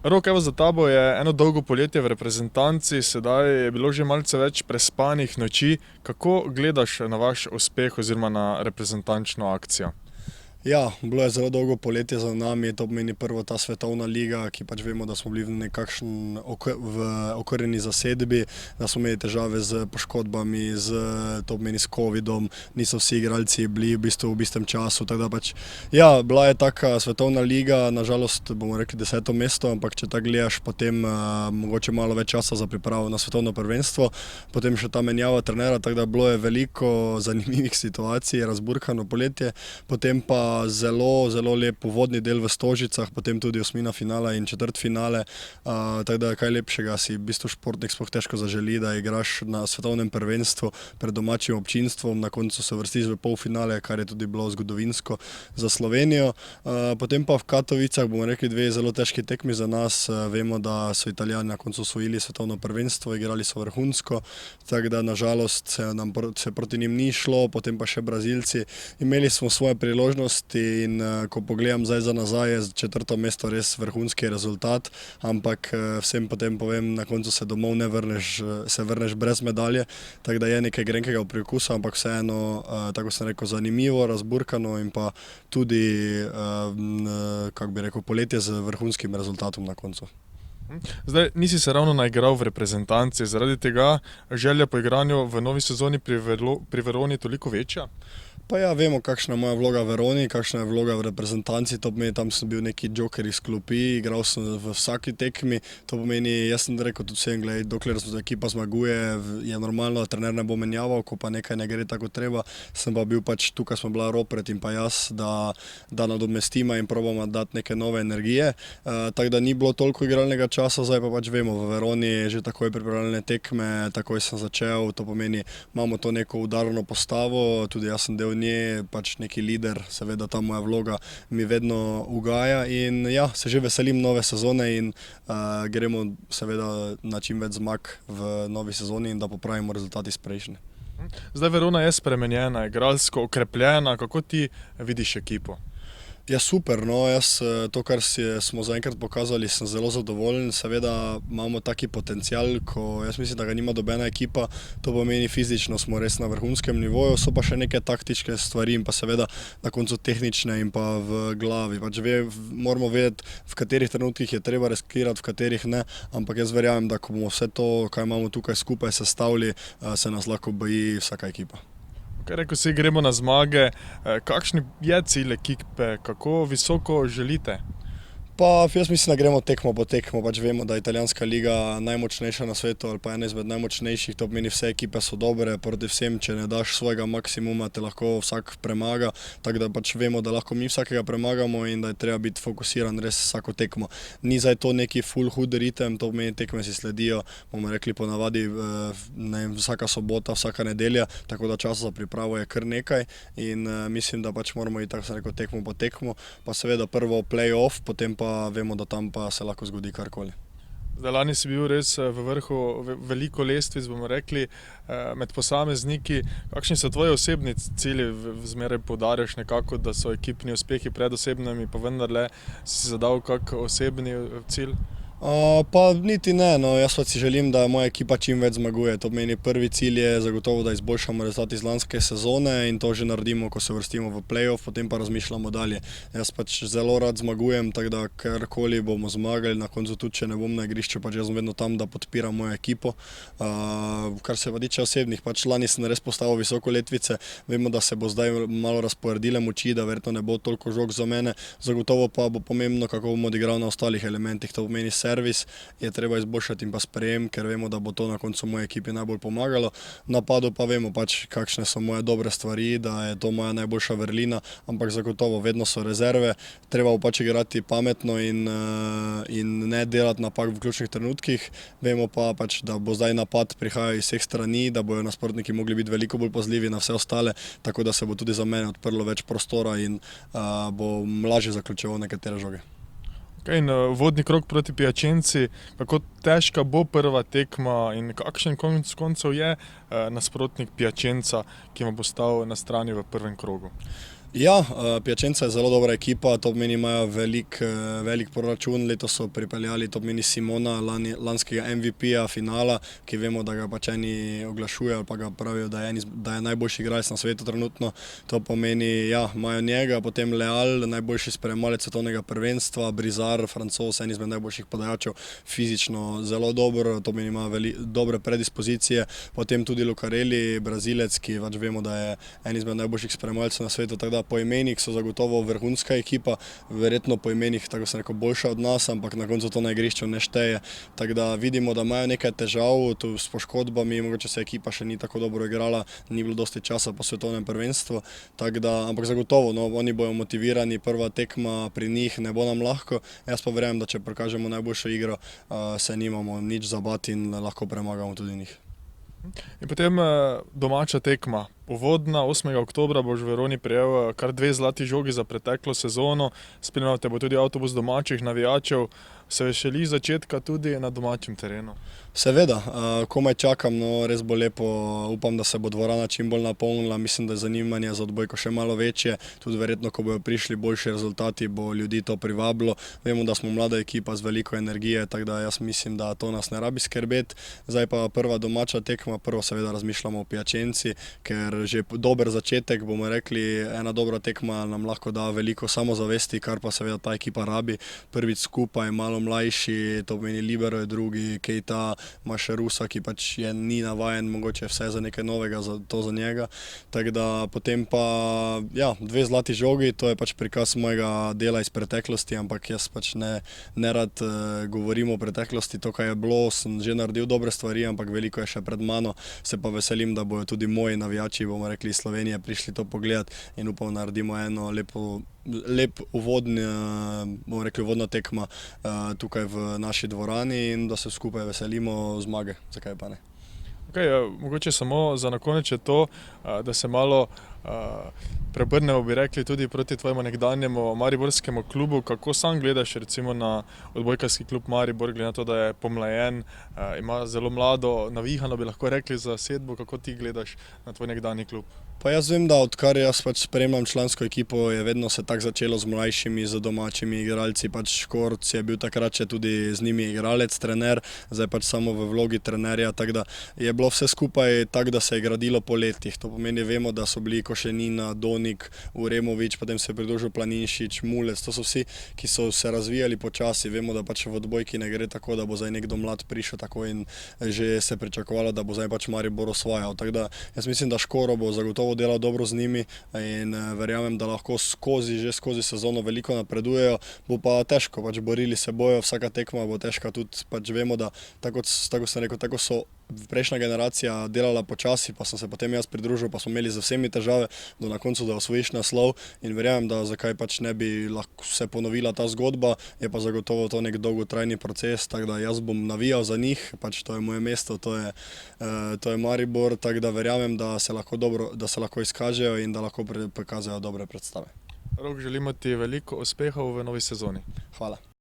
Rok, evo za tabo je eno dolgo poletje v reprezentanci, sedaj je bilo že malce več prespanih noči. Kako gledaš na vaš uspeh oziroma na reprezentančno akcijo? Ja, bilo je zelo dolgo poletje za nami, to pomeni prvo ta svetovna liga, ki pač vemo, da smo bili v nekakšen okrnjeni zasedbi, da smo imeli težave z poškodbami, to pomeni s covidom, niso vsi igralci bili v bistvu v istem času, tako da pač, ja, bila je taka svetovna liga, nažalost bomo rekli 10. mesto, ampak če tako gledaš, potem mogoče malo več časa za pripravo na svetovno prvenstvo, potem še ta menjava trenera, tako da bilo je veliko zanimivih situacij, razburkano poletje, potem pa zelo, zelo lep uvodni del v Stožicah, potem tudi osmina finala in četrtfinale, tako da kaj lepšega si v bistvu športnik sploh težko zaželi, da igraš na svetovnem prvenstvu pred domačim občinstvom, na koncu se vrstiš v polfinale, kar je tudi bilo zgodovinsko za Slovenijo. Potem pa v Katovicah bomo rekli dve zelo težki tekmi za nas, vemo, da so Italijani na koncu osvojili svetovno prvenstvo, igrali so vrhunsko, tako da nažalost se proti njim ni šlo, potem pa še Brazilci. Imeli smo svoje priložnosti in ko pogledam zdaj za nazaj, je četrto mesto res vrhunski rezultat, ampak vsem potem povem, na koncu se domov ne vrneš, se vrneš brez medalje, tako da je nekaj grenkega priokusa, ampak vseeno, tako sem rekel, zanimivo, razburkano in pa tudi, kako bi rekel, poletje z vrhunskim rezultatom na koncu. Zdaj, nisi se ravno naigral v reprezentanci, zaradi tega želja po igranju v novi sezoni pri Veroni toliko večja? Pa ja, vemo, kakšna je moja vloga v Veroni, kakšna je vloga v reprezentanci, to pomeni, tam sem bil neki joker iz klopi, igral sem v vsaki tekmi, to pomeni, jaz sem rekel tudi vsem, glej, dokler ekipa zmaguje, je normalno, da trener ne bo menjaval, ko pa nekaj ne gre tako treba, sem pa bil pač tukaj, smo bila Ropret in pa jaz, da nadomestima in probamo dati neke nove energije, tako da ni bilo toliko igralnega časa, zdaj pa pač vemo, v Veroni je že takoj pripravljene tekme, takoj sem začel, to pomeni, imamo to neko udarno postavo, tudi jaz sem del nje, pač neki lider, seveda ta moja vloga mi vedno ugaja in ja, se že veselim nove sezone in gremo seveda na čim več zmag v novi sezoni in da popravimo rezultati iz prejšnje. Zdaj Verona je spremenjena, igralsko okrepljena, kako ti vidiš ekipo? Ja, super, no, jaz to, kar smo zaenkrat pokazali, sem zelo zadovoljen, seveda imamo taki potencial, ko jaz mislim, da ga nima nobena ekipa, to pomeni fizično smo res na vrhunskem nivoju, so pa še neke taktične stvari in pa seveda na koncu tehnične in pa v glavi, pač moramo vedeti, v katerih trenutkih je treba riskirati, v katerih ne, ampak jaz verjamem, da ko bomo vse to, kaj imamo tukaj skupaj sestavili, se nas lahko boji vsaka ekipa. Kaj rekel si, gremo na zmage, kakšni je cilj ekipe, kako visoko želite? Pa jaz mislim, da gremo tekmo po tekmo, pač vemo, da je italijanska liga najmočnejša na svetu ali pa ena izmed najmočnejših, to pomeni vse ekipe so dobre, proti vsem, če ne daš svojega maksimuma, te lahko vsak premaga, tako da pač vemo, da lahko mi vsakega premagamo in da je treba biti fokusiran res vsako tekmo. Ni zdaj to neki full hud ritem, to pomeni tekme si sledijo, bomo rekli ponavadi, ne vem, vsaka sobota, vsaka nedelja, tako da časa za pripravo je kar nekaj in mislim, da pač moramo iti, tako sem rekel, tekmo po tekmo, pa seveda prvo play-off, potem pa vemo, da tam pa se lahko zgodi karkoli. Zdaj, lani si bil res v vrhu veliko lestvic, bomo rekli, med posamezniki. Kakšni so tvoji osebni cilji? Zmeraj poudarjaš nekako, da so ekipni uspehi pred osebnimi, pa vendarle si zadal kak osebni cilj? Pa niti ne, no, jaz pa si želim, da moja ekipa čim več zmaguje, to pomeni prvi cilj je zagotovo, da izboljšamo rezultat iz lanske sezone in to že naredimo, ko se vrstimo v play-off, potem pa razmišljamo dalje. Jaz pač zelo rad zmagujem, tako da karkoli bomo zmagali, na koncu tudi, če ne bom na igrišču, pač jaz sem vedno tam, da podpiram mojo ekipo. Kar se pa tiče osebnih, pač lani sem res postavil visoko letvice, vemo, da se bo zdaj malo razporedile moči, da verjetno ne bo toliko žog za mene, zagotovo pa bo pomembno, kako bom odigral na ostalih elementih, to pomeni servis je treba izboljšati in pa sprejem, ker vemo, da bo to na koncu moje ekipi najbolj pomagalo. V napadu pa vemo pač, kakšne so moje dobre stvari, da je to moja najboljša vrlina, ampak zagotovo vedno so rezerve, treba bo pač igrati pametno in ne delati napak v ključnih trenutkih. Vemo pa pač, da bo zdaj napad prihajal iz vseh strani, da bojo nasprotniki mogli biti veliko bolj pazljivi na vse ostale, tako da se bo tudi za mene odprlo več prostora in bo lažje zaključeval nekatere žoge. In vodni krog proti Piacenzi, kako težka bo prva tekma in kakšen konec koncev je nasprotnik Piacenza, ki vam bo stal na strani v prvem krogu? Ja, Piacenza je zelo dobra ekipa, to pomeni imajo velik proračun, letos so pripeljali, to pomeni Simona, lanskega MVP-ja finala, ki vemo, da ga pač eni oglašujejo ali pa ga pravijo, da je najboljši igralec na svetu trenutno. To pomeni, ja, imajo njega, potem Leal, najboljši spremljalec svetovnega prvenstva, Brizar, Francoz, en izmed najboljših podajalcev, fizično zelo dobro, to pomeni ima dobre predispozicije, potem tudi Lucarelli, Brazilec, ki pač vemo, da je en izmed najboljših spremljalcev na svetu, tako da po imenih so zagotovo vrhunska ekipa, verjetno po imenih, tako sem rekel, boljša od nas, ampak na koncu to na igrišču ne šteje. Tako da vidimo, da imajo nekaj težav tu s poškodbami, mogoče se ekipa še ni tako dobro igrala, ni bilo dosti časa po svetovnem prvenstvu, ampak zagotovo, no, oni bojo motivirani, prva tekma pri njih, ne bo nam lahko, jaz pa verjamem, da če prikažemo najboljšo igro, se nimamo nič za bati in lahko premagamo tudi njih. In potem domača tekma. Uvodna 8. oktobra boš v Veroni prejel kar 2 zlati žogi za preteklo sezono, spremljal te bo tudi avtobus domačih navijačev. Se veseliš začetka tudi na domačem terenu? Seveda, komaj čakam, no, res bo lepo, upam, da se bo dvorana čim bolj napolnila, mislim, da je zanimanje za odbojko še malo večje, tudi verjetno, ko bojo prišli boljši rezultati, bo ljudi to privabilo. Vemo, da smo mlada ekipa z veliko energije, tako da jaz mislim, da to nas ne rabi skrbeti. Zdaj pa prva domača tekma, prvo seveda razmišljamo o Piacenci, ker že dober začetek, bomo rekli, ena dobra tekma nam lahko da veliko samozavesti, kar pa seveda ta ekipa rabi. Prvič skupaj, malo mlajši, to pomeni Libero je drugi, Keita, imaš Rusa, ki pač ni navajen, mogoče vse za nekaj novega, to za njega. Tako da potem pa, ja, 2 zlati žogi, to je pač prikaz mojega dela iz preteklosti, ampak jaz pač ne rad govorim o preteklosti, to, kaj je bilo, sem že naredil dobre stvari, ampak veliko je še pred mano, se pa veselim, da bojo tudi moji navijači, bomo rekli, iz Slovenije prišli to pogledat in upam, naredimo eno lep uvodna tekma tukaj v naši dvorani in da se skupaj veselimo zmage, zakaj pa ne. Mogoče samo za na konec je to, da se malo preobrnemo, bi rekli, tudi proti tvojemu nekdanjemu mariborskemu klubu. Kako sam gledaš recimo na odbojkarski klub Maribor, glede na to, da je pomlajen, ima zelo mlado, navihano bi lahko rekli zasedbo, kako ti gledaš na tvoj nekdanji klub? Pa jaz vem, da odkar jaz pač spremljam člansko ekipo, je vedno se tako začelo z mlajšimi, z domačimi igralci, pač Škorc je bil takrat še tudi z njimi igralec, trener, zdaj pač samo v vlogi trenerja, tako da je bilo vse skupaj tako, da se je gradilo po letih. To pomeni, vemo, da so bili Košenina, Donik, Uremovič, potem se je pridružil Planinšič, Mulec, to so vsi, ki so se razvijali počasi. Vemo, da pač v odbojki ne gre tako, da bo zdaj nekdo mlad prišel tako in že se pričakovalo, da bo zdaj pač Maribor osvajal. Tako da jaz mislim, da Škoro bo zagotovo delal dobro z njimi in verjamem, da lahko že skozi sezono veliko napredujejo. Bo pa težko, pač borili se bojo, vsaka tekma bo težka, tudi pač vemo, da tako sem rekel, tako so prejšnja generacija delala počasi, pa sem se potem jaz pridružil, pa smo imeli z vsemi težave do na koncu, da osvojiš naslov in verjamem, da zakaj pač ne bi lahko se ponovila ta zgodba, je pa zagotovo to nek dolgotrajni proces, tako da jaz bom navijal za njih, pač to je moje mesto, to je Maribor, tako da verjamem, da se lahko izkažejo in da lahko prikažejo dobre predstave. Rok, želimo ti veliko uspehov v novi sezoni. Hvala.